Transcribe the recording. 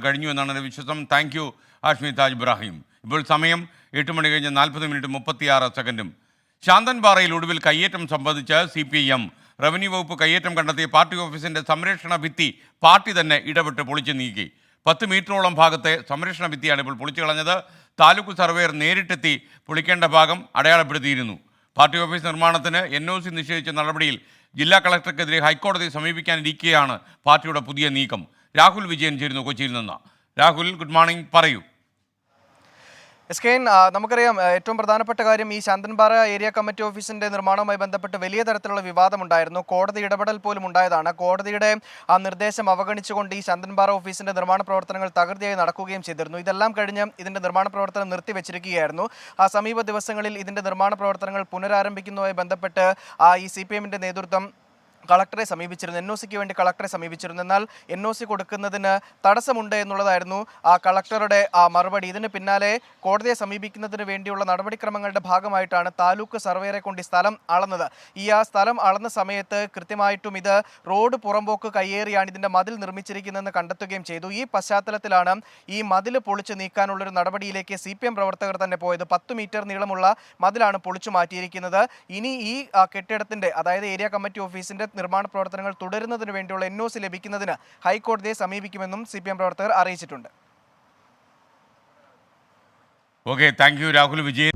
കഴിഞ്ഞു എന്നാണ് എൻ്റെ വിശ്വാസം. Thank you Hashmi Taj Ibrahim. ഇപ്പോൾ സമയം 8:40 ശാന്തൻപാറയിൽ ഒടുവിൽ കയ്യേറ്റം സംബന്ധിച്ച് CPIM റവന്യൂ വകുപ്പ് കയ്യേറ്റം കണ്ടെത്തിയ പാർട്ടി ഓഫീസിൻ്റെ സംരക്ഷണ ഭിത്തി പാർട്ടി തന്നെ ഇടപെട്ട് പൊളിച്ചു നീക്കി. 10 മീറ്ററോളം ഭാഗത്തെ സംരക്ഷണ ഭിത്തിയാണ് ഇപ്പോൾ പൊളിച്ചു കളഞ്ഞത്. താലൂക്ക് സർവേയർ നേരിട്ടെത്തി പൊളിക്കേണ്ട ഭാഗം അടയാളപ്പെടുത്തിയിരുന്നു. പാർട്ടി ഓഫീസ് നിർമ്മാണത്തിന് NOC നിഷേധിച്ച നടപടിയിൽ ജില്ലാ കളക്ടർക്കെതിരെ ഹൈക്കോടതിയെ സമീപിക്കാനിരിക്കെയാണ് പാർട്ടിയുടെ പുതിയ നീക്കം. രാഹുൽ വിജയൻ ചേരുന്നു കൊച്ചിയിൽ നിന്ന്. രാഹുൽ, ഗുഡ് മോർണിംഗ്, പറയൂ. എസ്കെൻ, നമുക്കറിയാം ഏറ്റവും പ്രധാനപ്പെട്ട കാര്യം ഈ ശാന്തൻപാറ ഏരിയ കമ്മിറ്റി ഓഫീസിന്റെ നിർമ്മാണവുമായി ബന്ധപ്പെട്ട് വലിയ തരത്തിലുള്ള വിവാദമുണ്ടായിരുന്നു. കോടതി ഇടപെടൽ പോലും ഉണ്ടായതാണ്. കോടതിയുടെ ആ നിർദ്ദേശം അവഗണിച്ചുകൊണ്ട് ഈ ശാന്തൻപാറ ഓഫീസിന്റെ നിർമ്മാണ പ്രവർത്തനങ്ങൾ തകൃതിയായി നടക്കുകയും ചെയ്തിരുന്നു. ഇതെല്ലാം കഴിഞ്ഞ് ഇതിന്റെ നിർമ്മാണ പ്രവർത്തനം നിർത്തിവെച്ചിരിക്കുകയായിരുന്നു. സമീപ ദിവസങ്ങളിൽ ഇതിന്റെ നിർമ്മാണ പ്രവർത്തനങ്ങൾ പുനരാരംഭിക്കുന്നതുമായി ബന്ധപ്പെട്ട് ഈ CPIMന്റെ നേതൃത്വം കളക്ടറെ സമീപിച്ചിരുന്നു. NOCക്ക് വേണ്ടി കളക്ടറെ സമീപിച്ചിരുന്നു. എന്നാൽ NOC കൊടുക്കുന്നതിന് തടസ്സമുണ്ട് എന്നുള്ളതായിരുന്നു കളക്ടറുടെ മറുപടി. ഇതിന് പിന്നാലെ കോടതിയെ സമീപിക്കുന്നതിന് വേണ്ടിയുള്ള നടപടിക്രമങ്ങളുടെ ഭാഗമായിട്ടാണ് താലൂക്ക് സർവേയറെ കൊണ്ട് ഈ സ്ഥലം അളന്നത്. ആ സ്ഥലം അളന്ന സമയത്ത് കൃത്യമായിട്ടും ഇത് റോഡ് പുറമ്പോക്ക് കയ്യേറിയാണ് ഇതിൻ്റെ മതിൽ നിർമ്മിച്ചിരിക്കുന്നതെന്ന് കണ്ടെത്തുകയും ചെയ്തു. ഈ പശ്ചാത്തലത്തിലാണ് ഈ മതിൽ പൊളിച്ചു നീക്കാനുള്ളൊരു നടപടിയിലേക്ക് CPIM പ്രവർത്തകർ തന്നെ പോയത്. 10 മീറ്റർ നീളമുള്ള മതിലാണ് പൊളിച്ചു മാറ്റിയിരിക്കുന്നത്. ഇനി ഈ കെട്ടിടത്തിൻ്റെ, അതായത് ഏരിയ കമ്മിറ്റി ഓഫീസിൻ്റെ നിർമ്മാണ പ്രവർത്തനങ്ങൾ തുടരുന്നതിന് വേണ്ടിയുള്ള NOC ലഭിക്കുന്നതിന് ഹൈക്കോടതിയെ സമീപിക്കുമെന്നും CPIM പ്രവർത്തകർ അറിയിച്ചിട്ടുണ്ട്. Okay, thank you Rahul Vijayan.